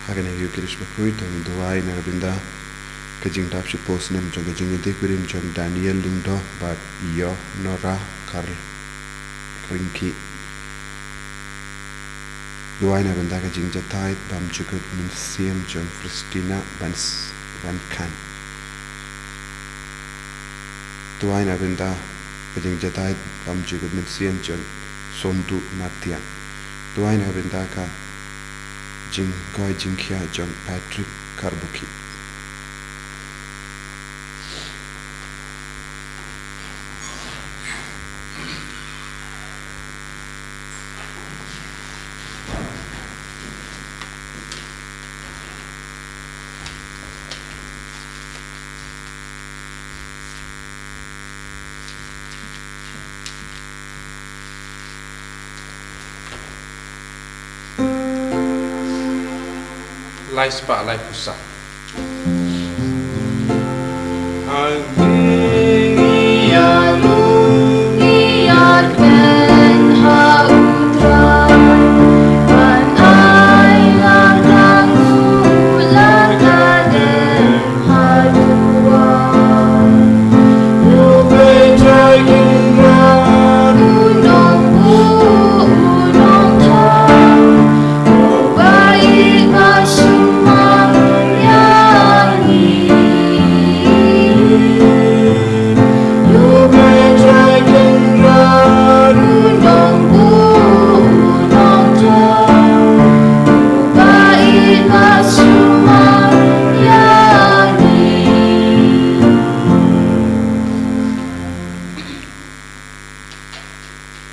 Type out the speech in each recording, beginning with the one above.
Hagana yu kirish Bakhuid tong duai narabinda kajing tap shi post nem jong kajing ite kurim jong Daniel lingdo bat iyo nora Karl ringki duai narabinda kajing jatai bam jukut min siam jong Christina bans van kan duai narabinda kajing jatai bam jukut min siam jong Sondu Natian duai narabinda ka Jing Goi Jing Kia John Patrick Karbuki Lai spa lai pusat.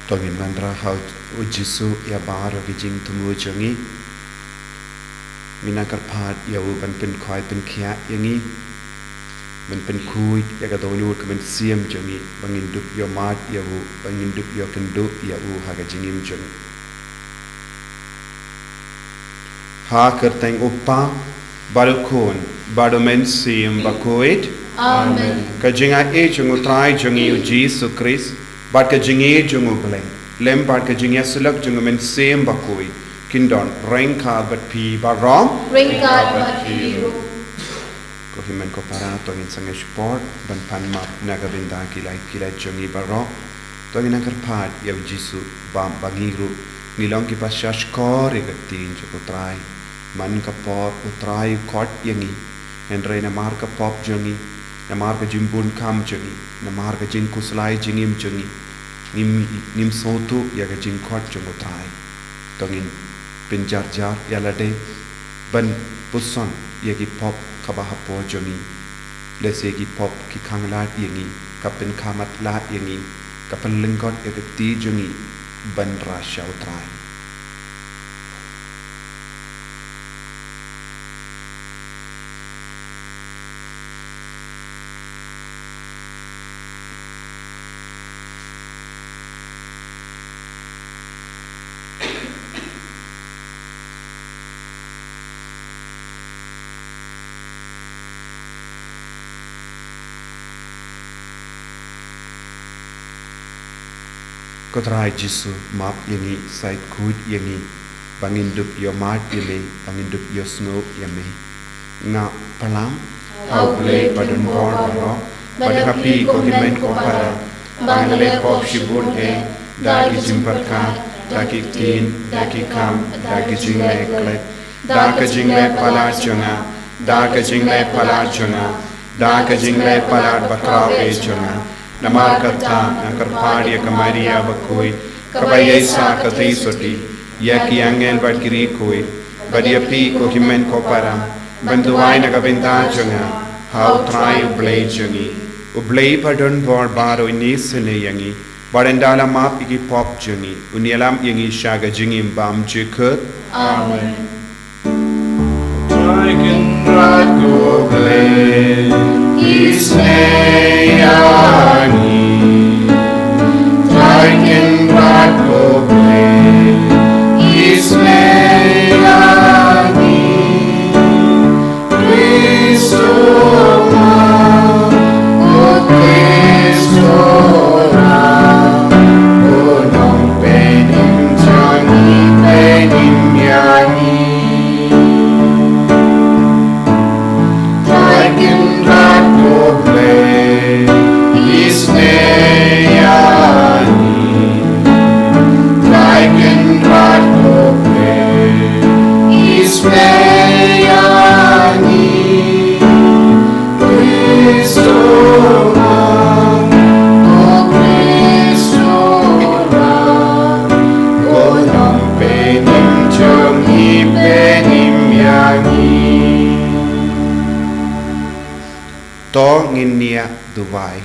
Tongin mandra haut ujisu ya baro kijing tumu jongi minakar phat yawu ban pen khoi pen khia yangi ban pen khui ya ka donu ka ban siam jongi bangin dup yo mat yawu bangin dup yo kendu yawu ha ka jingim jong ha kerteng uppa baru khon baru men siam Bakhuid Amen. Ka jinga e jongu trai jongi Jesu Christ Bat ka jingi jungu bleng lem bat ka jingi sulak jungu men sem Bakhuid kindon rain ka bat pi barom Ring God but you. ko himen ko para to in sange sport ban pan map naga binda kilai jungi baro to in nakar phat yaw Jesu bam bangiru nilong ki pasyash kor igatin jo trai man ka por utrai kot yangi en reina mar ka pop jungi na mar ka jimbun kam jungi na mar ka jing kuslai jingim jungi nim sotu ya ka jing kot jungo trai tongin pinjar jar ya lade ban puson ya ki pop kabah po jungi lese ki pop ki khanglat yangi kapin khamat la yangi kapin lingkot ya ka ti jungi ban ra shau trai Kotrai Jesu map yangi side kud yangi bangin dup yo mat yame bangin dup yo snow yame nga palam au play padun bor baro Badapi ko himen ko para Bangale pop shibun Dagi jimbarkat Dagi tin Dagi kam Dagi jingle klet Daga jingle palar junga Daga jingle palar junga Daga jingle palar bakrao junga Namar kata Nakar padia kamaria Bakhuid Kabayesa katay soti Yaki angel badkiri koi Badiapi ko himen ko para Banduay nagabinda junga How try ublay jungi Ublay padon bor baro inisene yangi Barendala map igi pop jungi Unielam yangi shaga jingim bam jikut Amen. Dragon rago blay Isne yani Dragon rago blay Isne yani Cristo To nginia duwai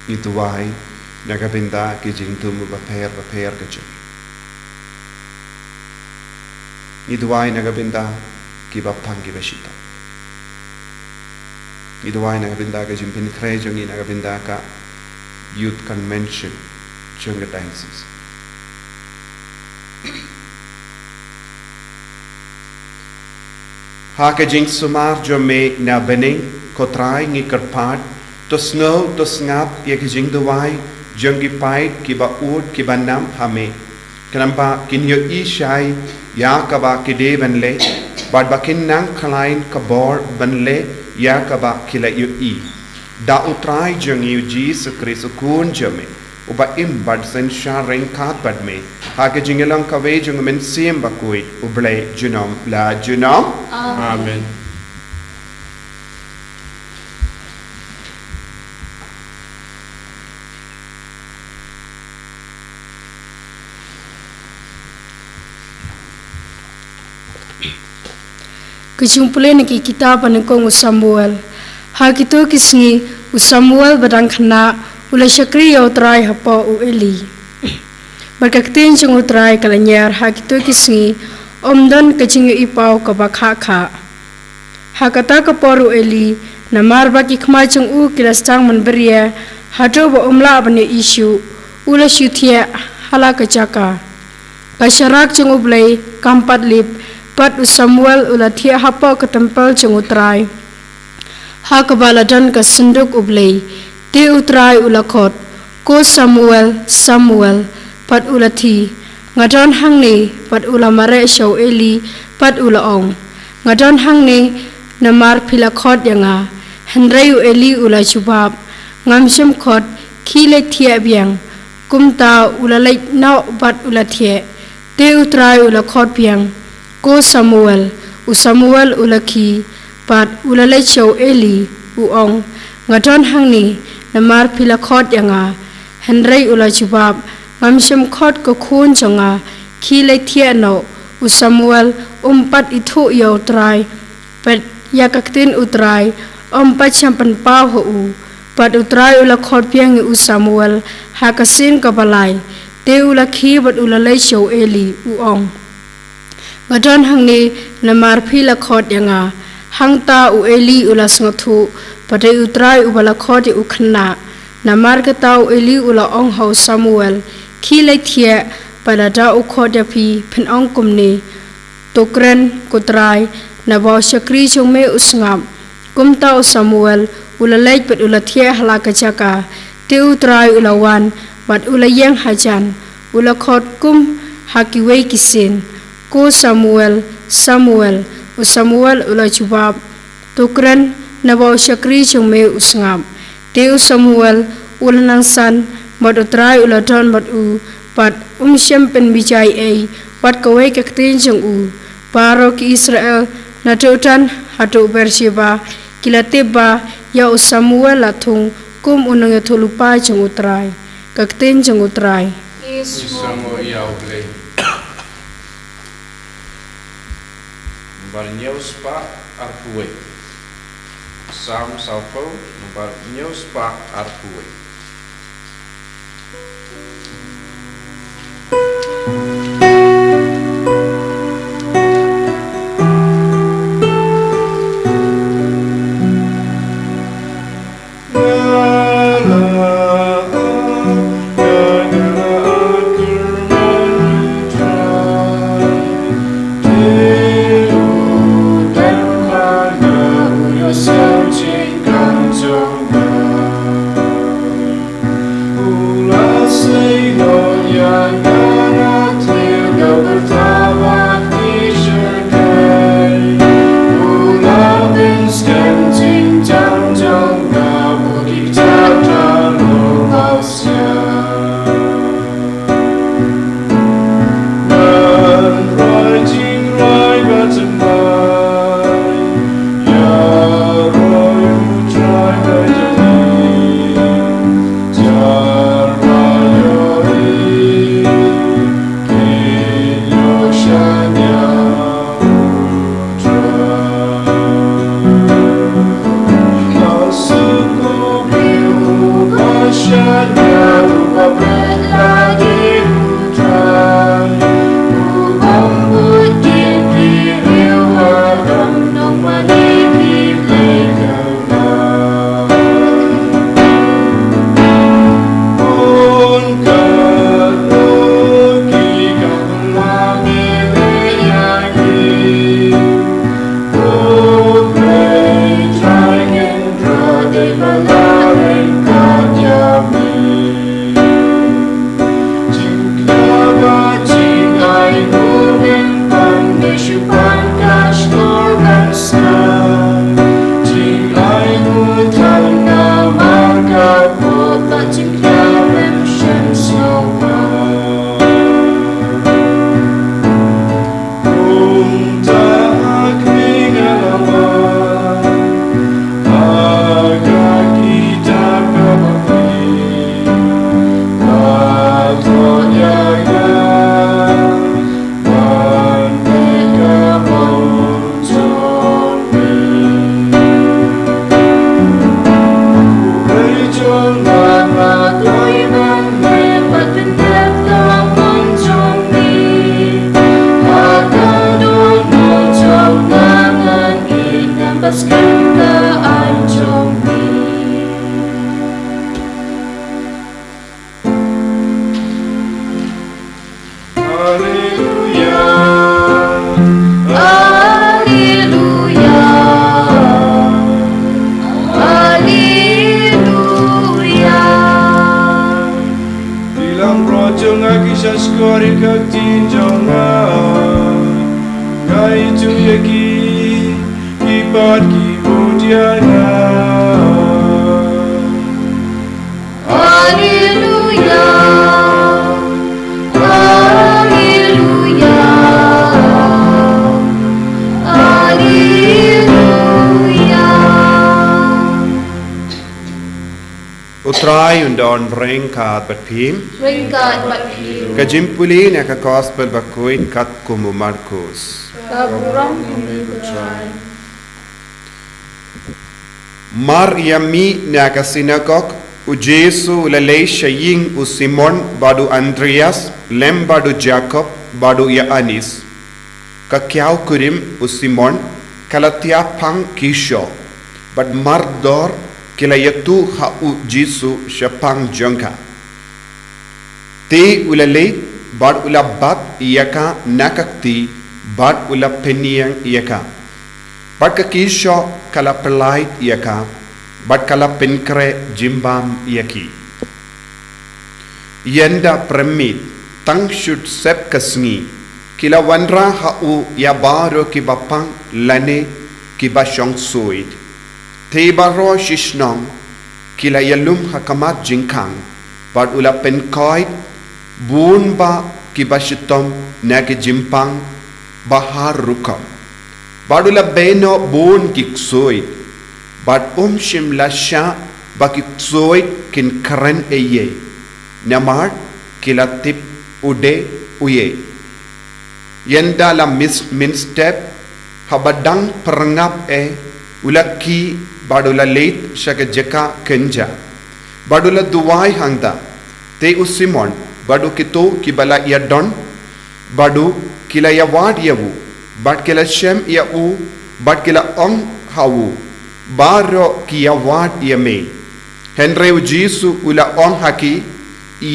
Ni duwai Nagabinda kijing tumu baper kajing Ni duwai nagabinda Kibapang kibashita Ni duwai nagabinda kijing pinkre jungi nagabinda ka Youth Convention Junga dances Haka jing sumar jo me na bening kotrai ngi kerpat to snow to ngap ye jing duwai jongi pait ki ba ud ki ba nam hame kanamba kin yo ishai ya ka ba ki de banle bad ba kin nang khalain ka bor banle ya ka ba ki la yo I da utrai jongi Jesus Christ kun jame uba im bad sen sha ring kat bad me haka jingelang ka we jong men sim Bakhuid ublay junom la junom Amen. Kejumpulan ki kitab anengkong Samuel. Ha kito kisngi Samuel badang khana ula syakri ya utrai hapa u Eli. Berkaktin jeng utrai kalanyar ha kito kisngi omdan kejing ipau ka bakha kha. Ha kata ka poru Eli namar baki khma jeng u kilastang manberia hado ba umla bane isu ula syuthia hala ka jaka. Pasyarak jeng ublay kampat lip pat Samuel ula thia hapa ke tempel jeng utrai. Ha kabaladan ka senduk ublay te utrai ula khot ko Samuel pat ula thi ngadon hang ni pat ula mare show Eli pat ula ong ngadon hang ni namar phila khot yanga henrei Eli ula chubab ngamsham khot khile thia biang kumta ula lait na pat ula thia te utrai ula khot biang ko Samuel ula khi pat ula lait show Eli u ong ngadon hang ni namar phila khot yanga henrei ula chubab ngamsham khot ko khun changa khile thia no Samuel pat ithu yo trai pat yakaktin utrai pat champan pa ho u pat utrai ula khot piang Samuel hakasin ka balai te ula khi bat ula lai show Eli u ong ngadon hang ni namar phila khot yanga hangta u Eli ula sngathu pate utrai ubala khot u khna namar ka tau Eli ula ong ho Samuel khile thia palada u khot ya phi phin ong kumni tokren kutrai nabaw syakri chungme usngam kumta Samuel ula lait pat ula thia hala ka jaka te utrai ula wan bat ula yang hajan ula khot kum hakiwei kisin ko Samuel ula chubab tokren na bau syakri chung me usngam. Teu Samuel ulanang san bat utrai ulaton bat u pat syempen bijai ei pat kawai kaktin chung u. Paro ki Israel na teutan hatu Bersheba kila teba ya Samuel latung kum unang yatulupa chung utrai. Kaktin chung utrai. Isango iauble. Number news pa arpuwe. Sam Saupo, number news pa arpuwe. Utrai undon ringkat bat pim. Ringkat bat pim. Kajimpuli na ka gospel Bakhuid kat kumu Markus. Kaburang ini utrai. Maryami na ka sinagog u Jesu lalay shaying u Simon badu Andreas lem badu Jacob badu Anis. Ka kyaw kurim u Simon kalatia pang kisho but mardor kila yatu hau Jesu syapang jangka. Te ulalay bad ulabat iyaka nakakti bad ulapeniang iyaka. Bad kakisyo kala pelait iyaka bad kala penkre jimbam iyaki. Yenda premit tang should sep kasngi kila wanra hau ya baro ki bapang lane ki ba syong suit. Tebaro shishnong kila yalum hakamat jingkang bad ula penkoit bun ba kibashitom nage jimpang bahar rukam bad ula beno bun kiksoit bad shim lasha bakiksoit kin karen eye namar kila tip ude uye yenda la minstep habadang perengap ulaki badula leit shaka jeka kenja badula duwai hangda te usimon badu kito kibala ya don badu kila ya wad yawu bad kila shem ya u bad kila ong hawu baro ki ya wad ya me henreu jisu ula ong haki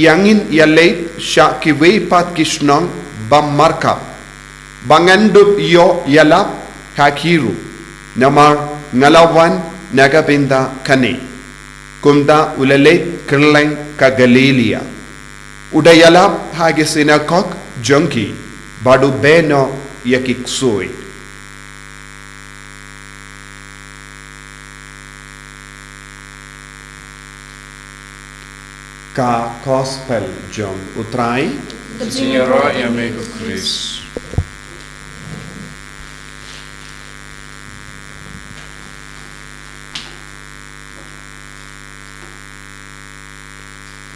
yangin ya leit sha ki weipat kishnong bam marka bangandup yo yalap hakiru namar ngalawan nagabinda kane kumda ulale kirleng ka Galilia udayalap hage sinakok jonki badu beno yakiksoi ka gospel jong utrai Signora e amico Chris.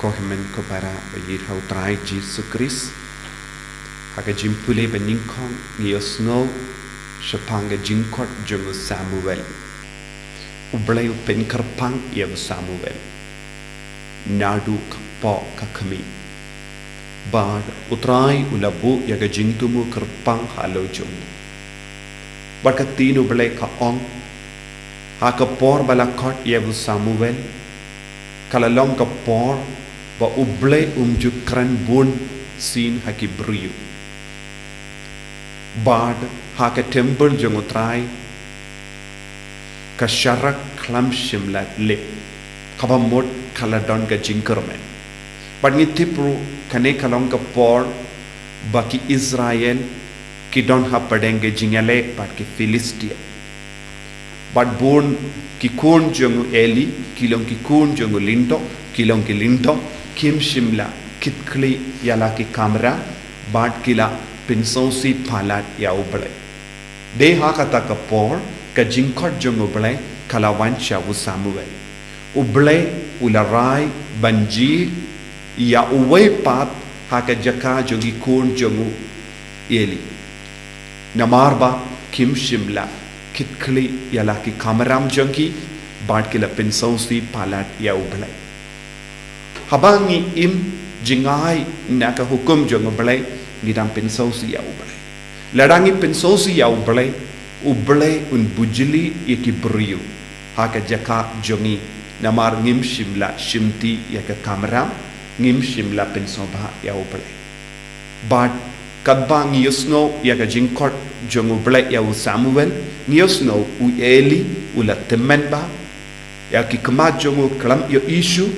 Kohimen ko para bayir hau trai Jesus Christ haga jimpule beningkong ngiyosno shapanga jinkot jongo Samuel ublay upen karpang yaw Samuel nadu kapo kakami bad utrai ulabu yaga jingtumu karpang halo jong barkatino ublay ka ong haka por balakot yaw Samuel kalalong ka por ba ublay umjukran bun sin haki briyu bad haka temple jongotrai ka sharak klam shimlat lip kabamot kaladon ka jinkermen bad ngi tipru kane kalong ka por baki Israel kidon ha padenge jingale bad ki Philistia bad bun ki kun jongo Eli kilong ki kun jongo Lindo kilong ki Lindo kim shimla kitkli yala ki kamera bad kila pinsonsi palat ya uble de ha kata ka por ka jinkot jongo uble kalawan shawu Samuel uble ularai banji ya uwe pat ha ka jaka jongi kun jongo Eli namarba kim shimla kitkli yala ki kameram jongi bad kila pinsonsi palat ya uble habangi im jingai naka hukum jongo balai ngidam pensosi ya ubalai ladangi pensosi ya ubalai un bujili yaki briyu haka jaka jongi namar ngim shimla shimti yaka kamera ngim shimla pensoba ya ubalai but kadba ngiyosno yaka jinkot jongo balai ya Samuel ngiyosno u Eli ula temenba yaki kama jongo klam yo issue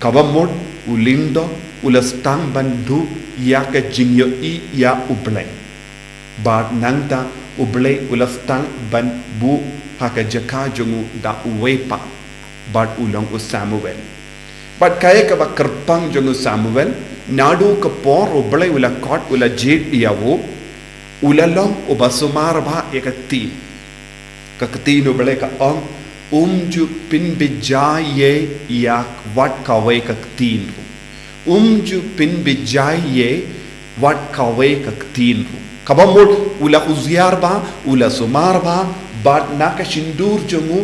kabamot ulindo ulastang bandu ya ka jingyo I ya ublay bad nangta ublay ulastang ban bu haka jaka jongu da uwepa bad ulong u Samuel bad kaya ka ba kerpang jongu Samuel nadu ka por ublay ula kot ula jid yawo ulalong ubasumar ba yakati kakati ublay ka ong umju pin bijaye yak wat kawe kaktin umju pin bijaye wat kawe kaktin kabamut ula uziar ba ula sumar ba bat naka shindur jongu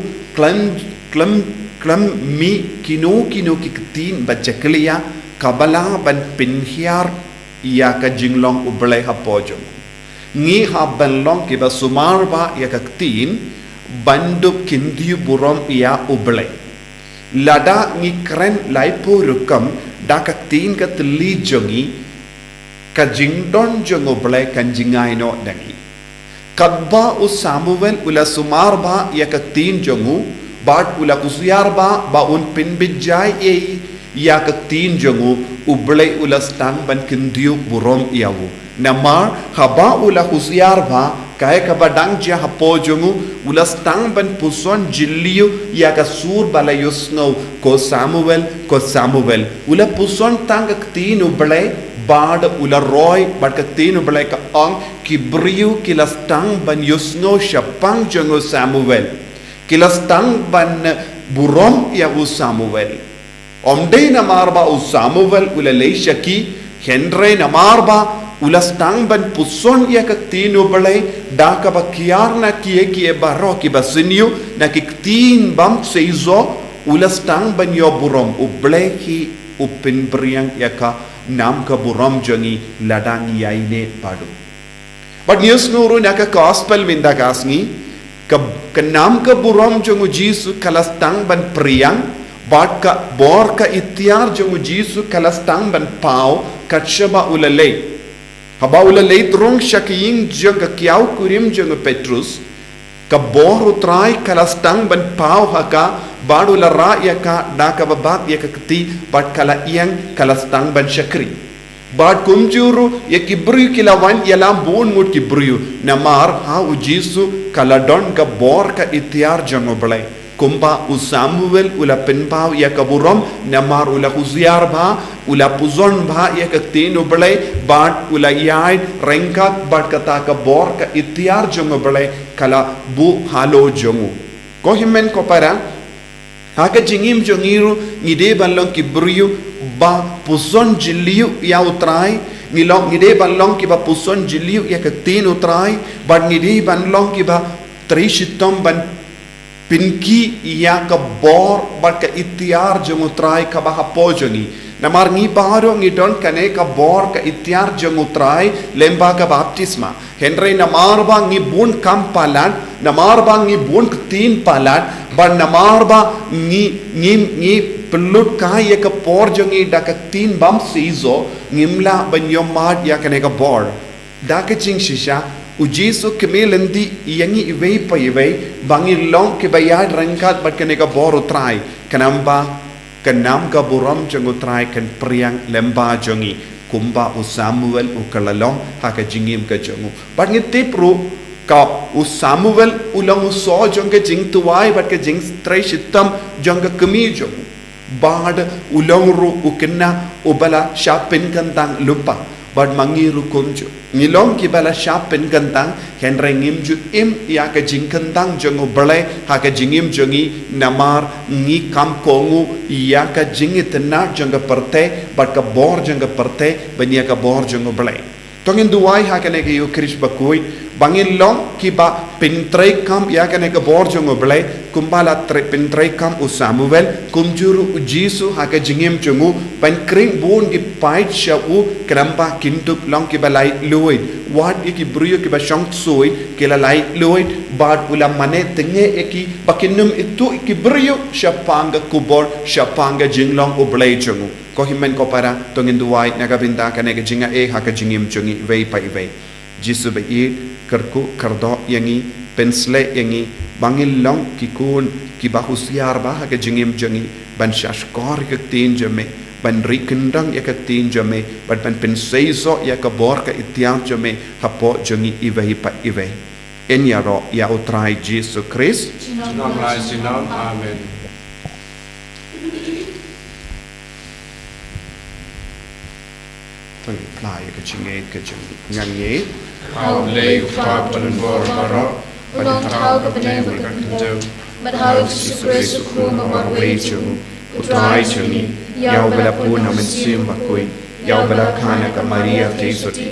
klam mi kino kiktin bachakliya kabala ban pinhiar ya ka jinglong ublay hapojo ngi haban long kiba sumar ba ya kaktin bandu kindiu burom ia ublay lada ngi kren laipo rukam dakak tin ka tli jongi ka jingdon jong ublay kan jingai no dangi kadba u Samuel ula sumar ba ya ka tin jongu bad ula kusyar ba un pin bijay e ya ka tin jongu ublay ula stan ban kindiu burom iawu namar haba ula kusyar ba Kaya ka badang dia hapo jongu ulas tang ban puson jiliu ya ka sur balayus no ko Samuel ula puson tang ka tinu balay bad ula roy bad ka tinu balay ka ang kibriu kilas tang ban yusno syapang jongu Samuel kilas tang ban burom ya u Samuel omdei namarba u Samuel ula leishaki Henry namarba ulas tang ban puson ya ka tinu balay da ka ba kiar na kie baro ki basinyo na kiktin bam seizo ulas tang ban yo burom u bleki u pinbriang ya ka nam ka burom jangi ladang yaine padu but news nuru na ka gospel minda kasngi ka nam ka burom jangu jisu kalas tang ban priang bat ka bor ka itiar jangu jisu kalas tang ban pau katshaba ulalay haba ulalay trong shaking jang kiau kurim jang Petrus ka bor utrai kalas tang ban pau haka badula ra ya ka da ka babak ya ka kti bat kala iang kalas tang ban shakri bad kumjuru ya kibru kilawan ya lam bon mut kibru namar ha u jisu kala don ka bor ka itiar jang oblay kumba u Samuel ula penpau ya kaburom namar ula huziar bha ula puzon bha ya kaktin ublay bad ula yai rengkat bad kata ka bor ka itiar jongo blay kala bu halo jongo ko himen ko para haka jingim jongiru ngide balong kibruyu ba puzon jiliu ya utrai ngilong ngide balong ki ba puzon jiliu ya kaktin utrai bad ngide balong ki ba trishitom ban pinki iya ka bor bat ka itiar jengutrai ka baha pojoni namar ngi baro ngi don kane ka bor ka itiar jengutrai lemba ka baptisma Henry namar ba ngi bun kam palan namar ba ngi bun tin palan ban namar ba ngi pelut ka ya ka por jongi da ka tin bam sizo ngimla ban yomad ya kane ka bor da ka ching shisha ujisu kemelendi yangi iwei pa iwei bangi long ke bayad rangkat bat kene ka boru trai kanamba kanam ka buram jangu trai kan priang lemba jongi kumba u Samuel u kalalong haka jingim ka jongu bat ngitip ru ka u Samuel ulang u so jong ka jing tuwai bat ka jing trai shitam jong ka kemi jongu bad ulang ru u kena u bala shapin kantang lupa bad mangiru kumju ngilong ki bala shapin kantang Henry ngimju im ya ka jing kantang jongo balay ha ka jingim jongi namar ngi kam kongu ya ka jingi tena jonga parte bad ka bor jonga parte bania ka bor jongo balay tongin duwai ha ka ne yu krish Bakhuid bangin long ki ba pintrai kam ya ka ne ka bor jongo balay kumbala pintrai kam u Samuel kumjuru u jisu ha ka jingim jongu ban kring bun ki pait sha u kramba kintup long ki balai luid wat iki bruyo ki ba shong soi ki la lai luid bad ula mane tenge eki bakinum itu iki bruyo shapanga kubor shapanga jinglong u blai jongu ko himen ko para tongin duwai naga binda ka ne ka jinga e ha ka jingim jongi vei pai vei jisu ba i kerku kerdo yangi pensle yangi bangil long ki kun ki ba husiar ba ha ka jingim jongi ban shashkor ka tin jame ban rikendang ya ka tin jame ban penseiso ya ka bor ka itiang jame hapo jongi ivehi pa ive en ya ro ya utrai Jesus Christ Sinam lai sinam amen tong plai ka jinge ka jongi ngange Au lei fa pan bor baro Ulong tau ka benevo ka kendo but how Jesus Christ ku ma wei Rachel utrai jongi yau bala puna mensim Bakhuid yau bala kana ka Maria Tesoti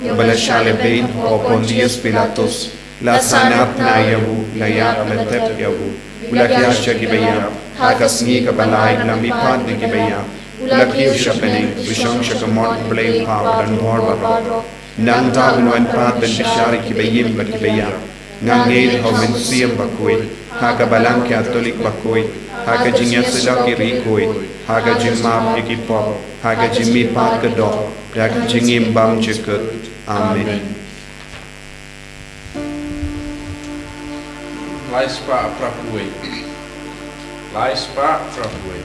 yau bala shale bain o Pontius Pilatus la sanat na yahu la ya ametep yahu ula kya shaki baya haka Sngi ka balai la mi pad ki baya ula kyo shapene bishong shakamot blame power dan bor baro nang ta unuan pad dan bishari ki bayim ba ki baya ngange ho mensim Bakhuid haka Balang Catholic Bakhuid haka jingya sila ki rikoid haka jimap ikipop haka jimi pat kedok haka jingim bam jeket amen Lai spa prapuit Lai spa prapuit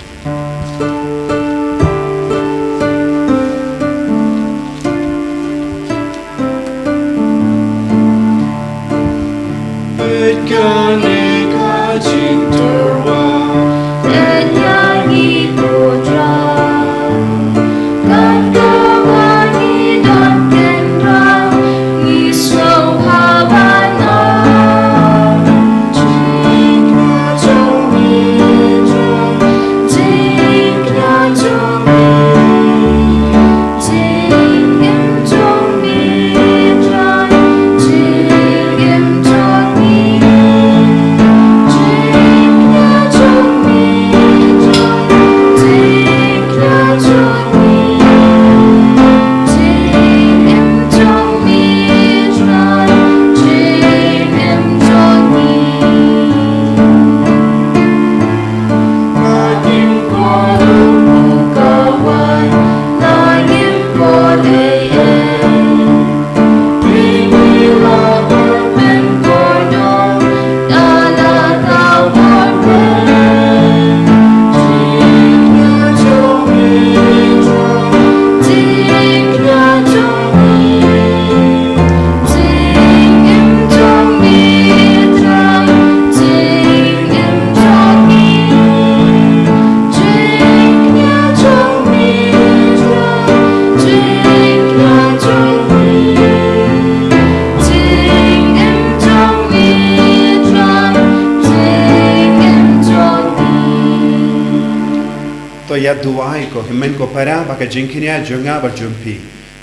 ya duai ko himen ko para baka jingkinia junga berjumpi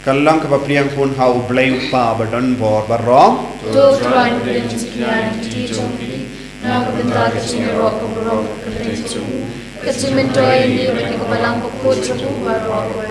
kallang ka priang pun hau blai pa badon bor barong to tran den jingkinia ti jumpi na ko benda ke cingero ko borong ke tencu ke cimentoy ni bagi ko balang ko putra ko barong ko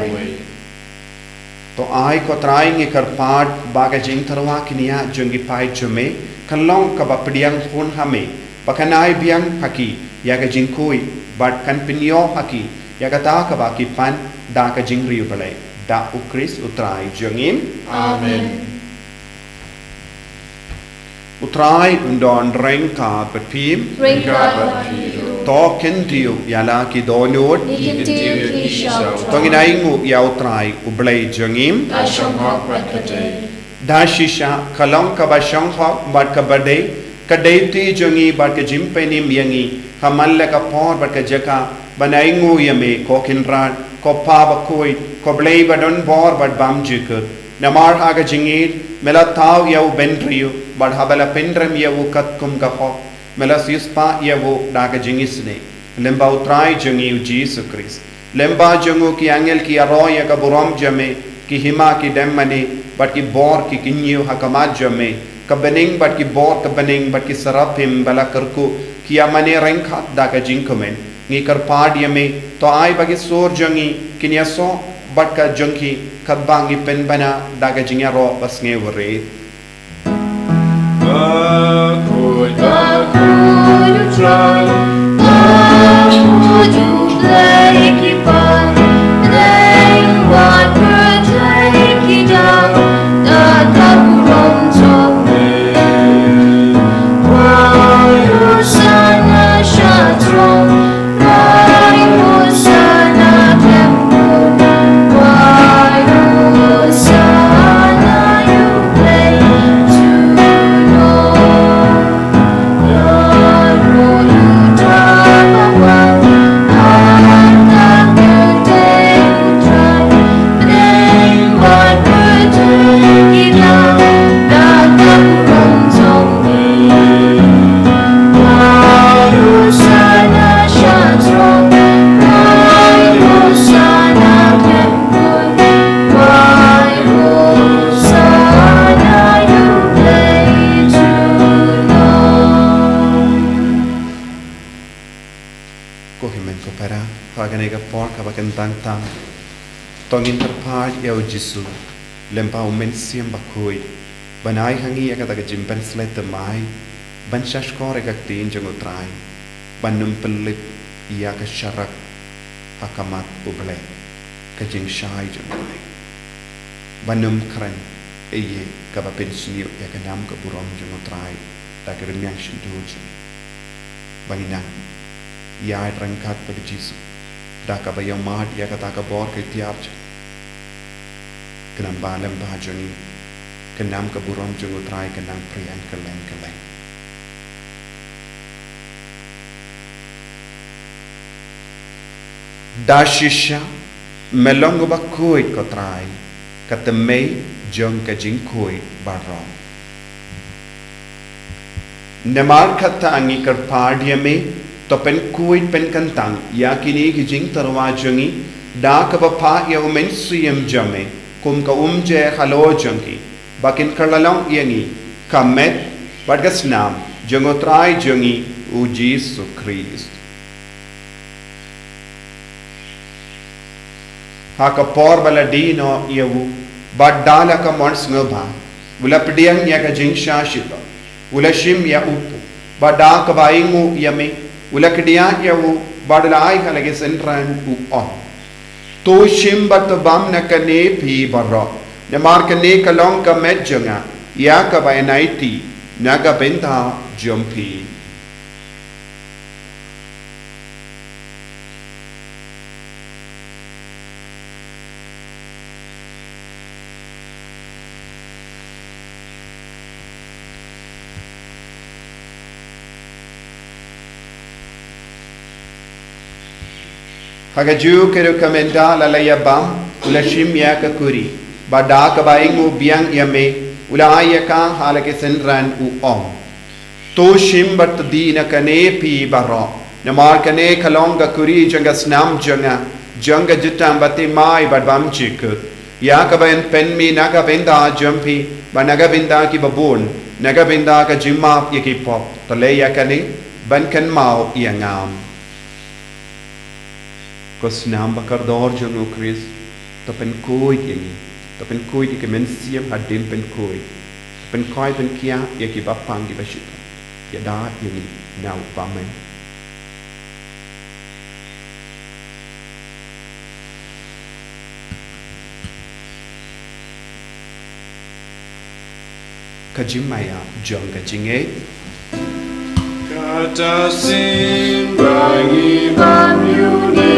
to ai ko trying e kar part baga jing tarwa kinia jungi pai jume kallang ka priang pun hame bakanai biang haki ya ka jingkui bat kan pinyo haki ya kata ka baki pan da ka jing riu balai da ukris utrai jungim Amen. utrai undon rengka bepim Rengka bapiru to kentiu yala ki donut nikintiu ki shout tonginai ngu ya utrai ublai jungim Asham hok rakate. da shisha kalong ka ba shong hok bat ka bade ka deiti jungi bat ka jimpenim yangi hamalla ka por bat ka jaka banaingu yame ko kinran ko pa Bakhuid ko blei badon bor bad bam jikut namar haga jingir mela taw yau benriu bad habala pendram yau katkum ka ho mela sispa yau daga jingisne lemba utrai jungi Jesus Christ lemba jungu ki angel ki aroya ka buram jame ki hima ki demmane bad ki bor ki kinyu hakamat jame ka bening bad ki bor ka bening bad ki sarapim bala karku ki amane rengkhat daga jingkomen ngi kar padyame to ai bagi sor jangi kinya so batka jangki kadbangi penbana daga jingya ro basnge wore Bakhuid, Bakhuid, utrai. Bakhuid ublai ki pan Neng wat bertai ki dang Data burung tokme Wai sana syatrong tang tongin terpad yau jisu lempau mensiam Bakhuid banai hangi akata ka jimpen slet mai ban shashkor ka tin jangutrai banum pelip ia ka syarak hakamat uble ka jing shai jangutrai banum kran eye ka ba pensiu ya ka nam ka burom jangutrai ta ka remyang shinduj banina ya rangkat pada jisu da ka bayang mat ya kata ka bor ke tiap kenam balem bahajoni kenam ka burom jungu trai kenam prian kelen kelen Dashisha melongo Bakhuid ko trai katemei jong ka jingkoi barong. Nemar kata angi kerpadia me to pen kuit pen kantang yakini ki jing tarwa jongi da ka bapa ya umen suyem jame kum ka je halo jongi bakin kerlalong yangi kamet badgas nam jongotrai jongi u Jesu Christ. Haka por baladino yawu badala ka mons ngoba ulapdiang ya ka jing shashita ulashim ya upu badak baingu yame ulakdiya yawu badalai halage sentran u on to shim bat bam nakane pi barro ne markane kalong ka medjanga ya ka bainaiti naga benta jompi. Hagaju keru kamenda lalaya bam ulashim ya ka kuri badak baingu biang yame ulaya ka halake senran u om to shim bat dina kane pi barro namar kane kalonga kuri janga snam janga jitam bate mai badbam chikut ya ka bain pen mi naga benda jumpi banaga benda ki babun naga benda ka jimap yaki pop talaya kane ban kan mau yangam Kos nam bakar dor jongo Chris to pen koi yangi to pen koi di kemen siam hadim pen koi pen koi pen kia yaki bapang di bashita ya da yangi now bamen kajimaya jonga jinge Kata sim bagi bamyuni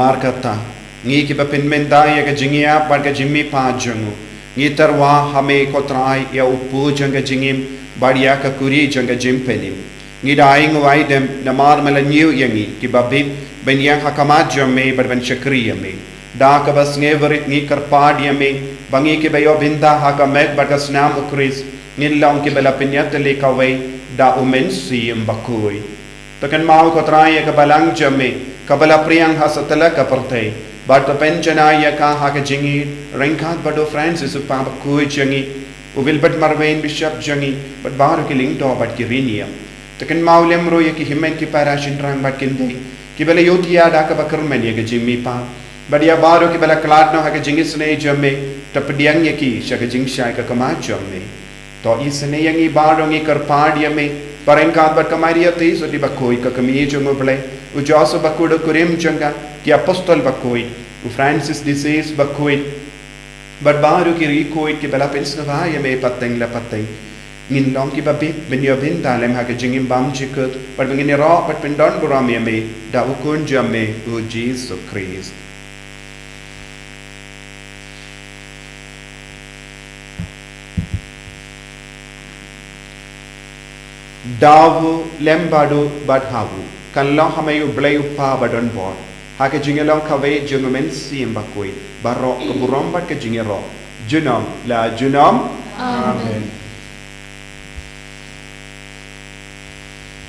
Markata ngi ki bapin mendaya ka jingia par ka jimmi pa jangu ngi tarwa hame kotrai ya upu janga jingim badia ka kuri janga jimpenim ngi daing waidem namar malanyu yangi ki babib ben yang hakamat jamme bar ben shakriya me da ka bas ngeverit ngi karpad yame bangi ki bayo binda hakamet bar ka snam ukris ngi laung ki bela pinyat le ka wei da umen si mbakui takan mau kotrai ka balang jamme Kabala priyang hasatala kapartay but the penjana ka haka jingi renkat bado Francis of Papa Kui jangi uvilbat marvain bishop jangi but baru ki ling do but ki rinia takan maulem ro ki himen ki parashin rang but kinde ki bela yotia da ka bakarmen ya jimmi pa but ya baru ki bela klat no haka jingi sne jamme tapdiang ki shaka jing shai ka kama jamme to isne yangi baru ngi karpad yame Parengkat bat kamaria ti so di Bakhuid ka kami jongo ble u Joso Bakhuid kurim janga ki apostol Bakhuid u Francis disease Bakhuid bat baru ki rikoid ki bela pensnava ya me pateng la pateng ngin long ki babi ben yo bin dalem ha ka jingim bam chikut bat ngin ro bat pendon buram ya me da u kun jamme u Jesus Christ Davu lembadu badhavu kanlo hamayu blayu pa badon bor hake jingelong kawe jungumen sim Bakhuid baro keburom bad ke jingero junom la junom Amen.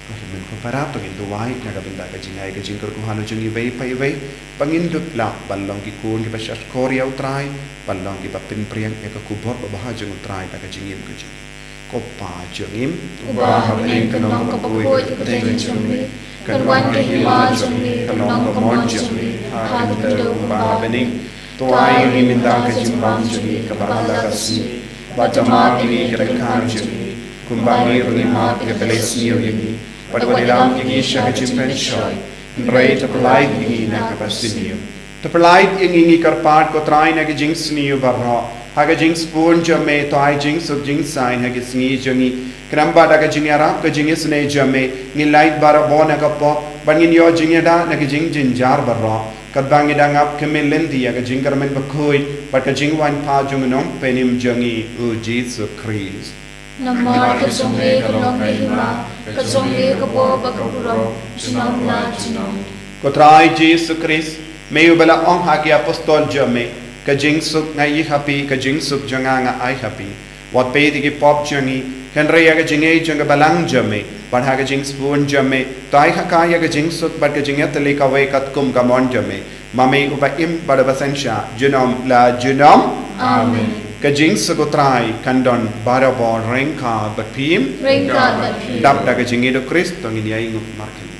Kahlimen ko parato gindu wai naga binda ka jingai ka jingkar ko hanu jungi vei pai vei pangindut la ballong ki kun ki basas koria utrai ballong ki bapin priang e ka kubor babaha jung utrai ka jingim ka jingi Kopa jengim Ubah bening kenong Bakhuid keteng jengmi Kenwan kehima jengmi kenong kemon jengmi Hak kita ubah bening Tuai ini minta ke jimbang jengmi Kebahala kasih Baca maaf ini kerekan jengmi Kumbangi rungi maaf ke belesniu ini Pada wadilam ini syah ke jimpen syoy Nrai terpelait ini nak ke pasiniu Terpelait ini karpat ko trai nak ke jingsniu barra haga jing spoon jame to ai jing suk jing sai haga sngi jongi kramba daga jing arab ka jing isne jame ni light bara bona ka po bangin yo jing da na jing jin jar barro kat bangi dangap kemelen dia ka jing karmen bakhuid but ka jing wan pa jung nom penim jongi u Jesus Christ Namar ka songe ka long ka hima, ka songe ka bo bakapuro, chinom na chinom. Kotrai Jesus Christ, may ubala ong hagi apostol jame, ka jing suk ngai happy, ka jing suk janga nga ai happy. Wat pe digi pop jangi, kan raya ka jingai janga balang jame, but haga jing spoon jame, tai hakaya ka jing suk but ka jingatali ka way kat kum ka mon jame. Mami uba im pada basensha, junom la junom. Amen. Ka jing sukotrai kandon barabon rengka bapim, Ringka bapim. dap da ka jingido Christ tong ini ay ngup markin.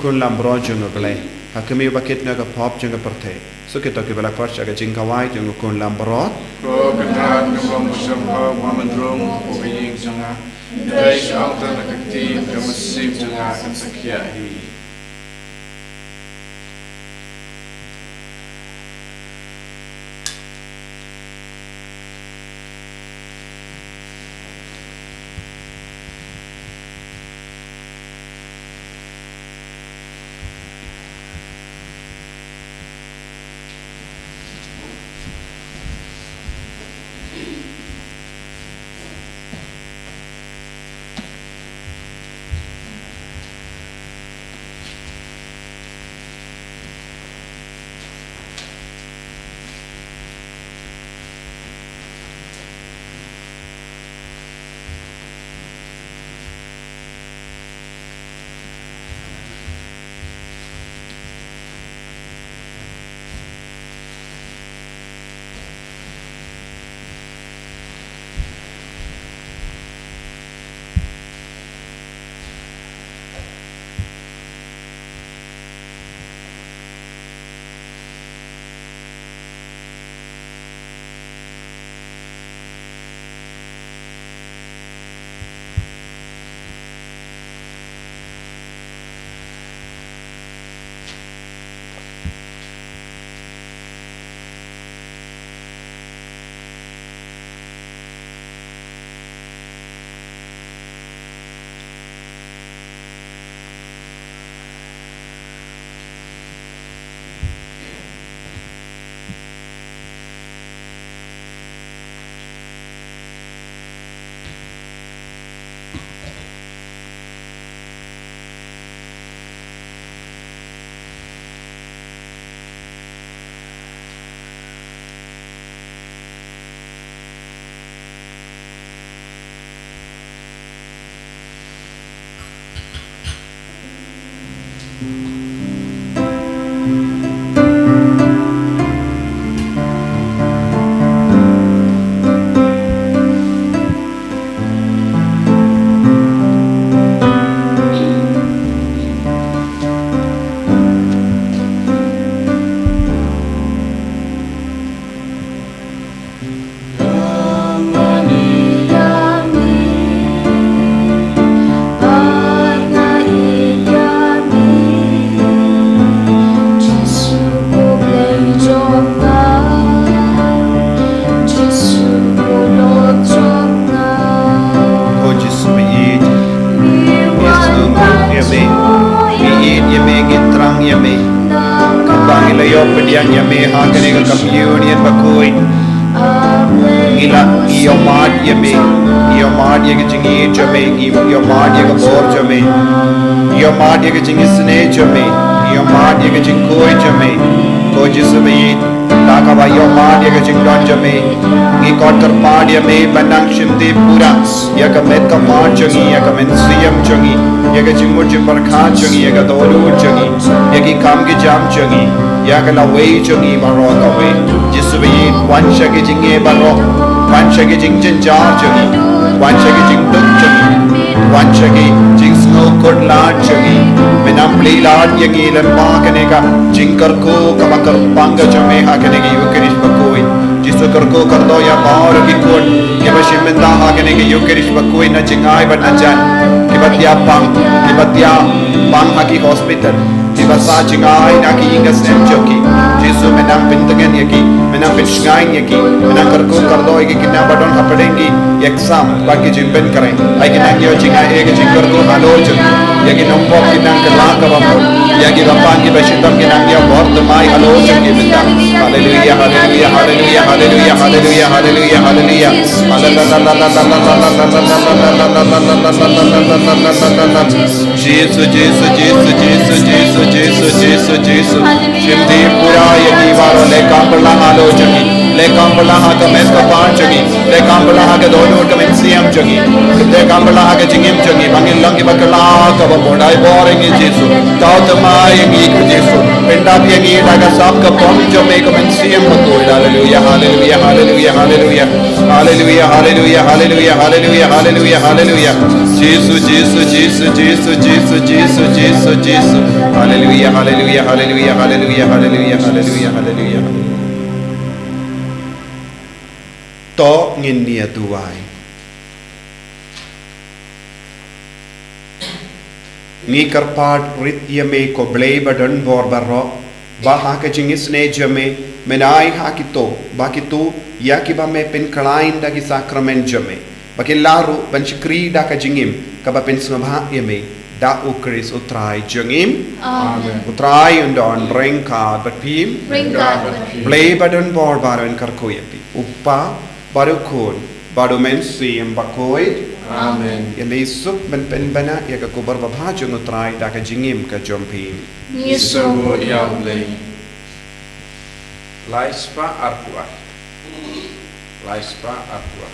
Kun lambro jungo gale, hakami bakit na ka pop jungo perte. So kita ke bala parch aga jingkawai jungo kun lambro. Ko katran ka pamusamba mamandrong ubiying janga. Dai alta na kakti ka masim janga kan sakya hi. layo pedian yame hakane ka communion Bakhuid ngila iomad yame iomad ye jingi jame iomad ye ka bor jame iomad ye jingi sne jame iomad ye jingkoi jame ko jisme taka ba iomad ye jingdon jame ngi kot karpad yame banang shimde pura ya ka met ka mar jangi ya ka men siyam jangi ya ka jingmur jimbar kha jangi ya ka dolu jangi ya ki kam ki jam jangi ya ka la wei jangi baro ka we jisme wan shagi jinge baro wan shagi jingjen jar jangi wan shagi jingduk jangi wan shagi jing snow kod lad jangi menam pli lad yangi lemba kaneka jingkar ko kamakar panga jame ha kaneki yukerish Bakhuid jisu karko kardo ya baur ki kod ya bashimenda ha kaneki yukerish Bakhuid na jingai ba najan kibatia pang ha ki hospital kibasa jingai na ki ingas em joki jisu menam pintangan yaki menam pinshgain yaki menam karko kardo yaki kinna badon hapadengi exam baki jimben kare ai kinang yo jingai ek jingkar ko halo jung yaki nompo kinang kala ka bapon yaki bapan ki bashitam kinang ya bort mai halo jung ki benda hallelujah hallelujah hallelujah hallelujah hallelujah hallelujah hallelujah Jesus Jesus Jesus Jesus Jesus Jesus Jesus Jesus shimdi pura yaki baro le kambala halo jungi le kambala ha ka mes ka pan jungi le kambala ha ka donu ka men siam jungi le kambala ha ka jingim jungi bangin langi bakala ka ba bodai boring is Jesus tautamai ngi ku Jesus penda bi ngi daga sab ka pom jo me ka men siam Bakhuid hallelujah hallelujah hallelujah hallelujah hallelujah hallelujah hallelujah hallelujah hallelujah hallelujah Jesus Jesus Jesus Jesus Jesus Jesus Jesus Jesus hallelujah hallelujah hallelujah hallelujah hallelujah hallelujah hallelujah to ngin nia tuai ni karpad rit yame ko blei badan bor barro ba ha ka jingis ne jame menai ha kito ba kitu ya ki ba me pen kalain da ki sacrament jame ba ki laru ban chikri da ka jingim ka ba pen smabha yame da ukris utrai jingim amen utrai undon rengka batpim blei badan bor baron karkoyapi uppa baru kun baru mensi Bakhuid amen ya leisup ben pen bana ya ka kubar babha jung utrai da ka jingim ka jompim Yesu ya blei Laispa arpua Laispa arpua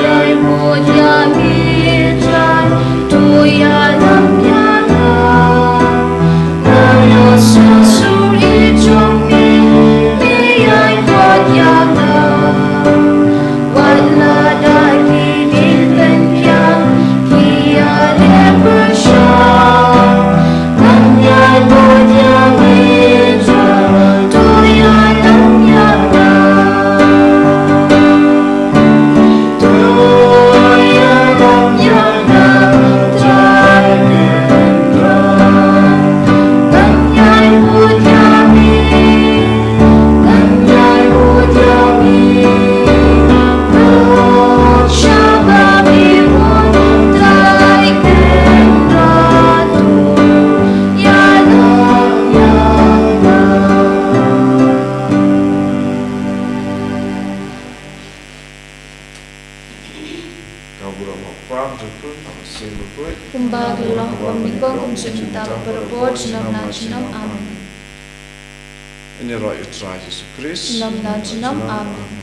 Yai moja bijan tu ya lam ya la na suri jomi mi yai hot ya la wala dagi bilen ya kia le persha lam yai moja bijan tu ya lam ya la Kumbagilah pemikong kumsumita berbuat senam najnam amin. Ini roh utrai Yesus Kristus. Senam najnam amin.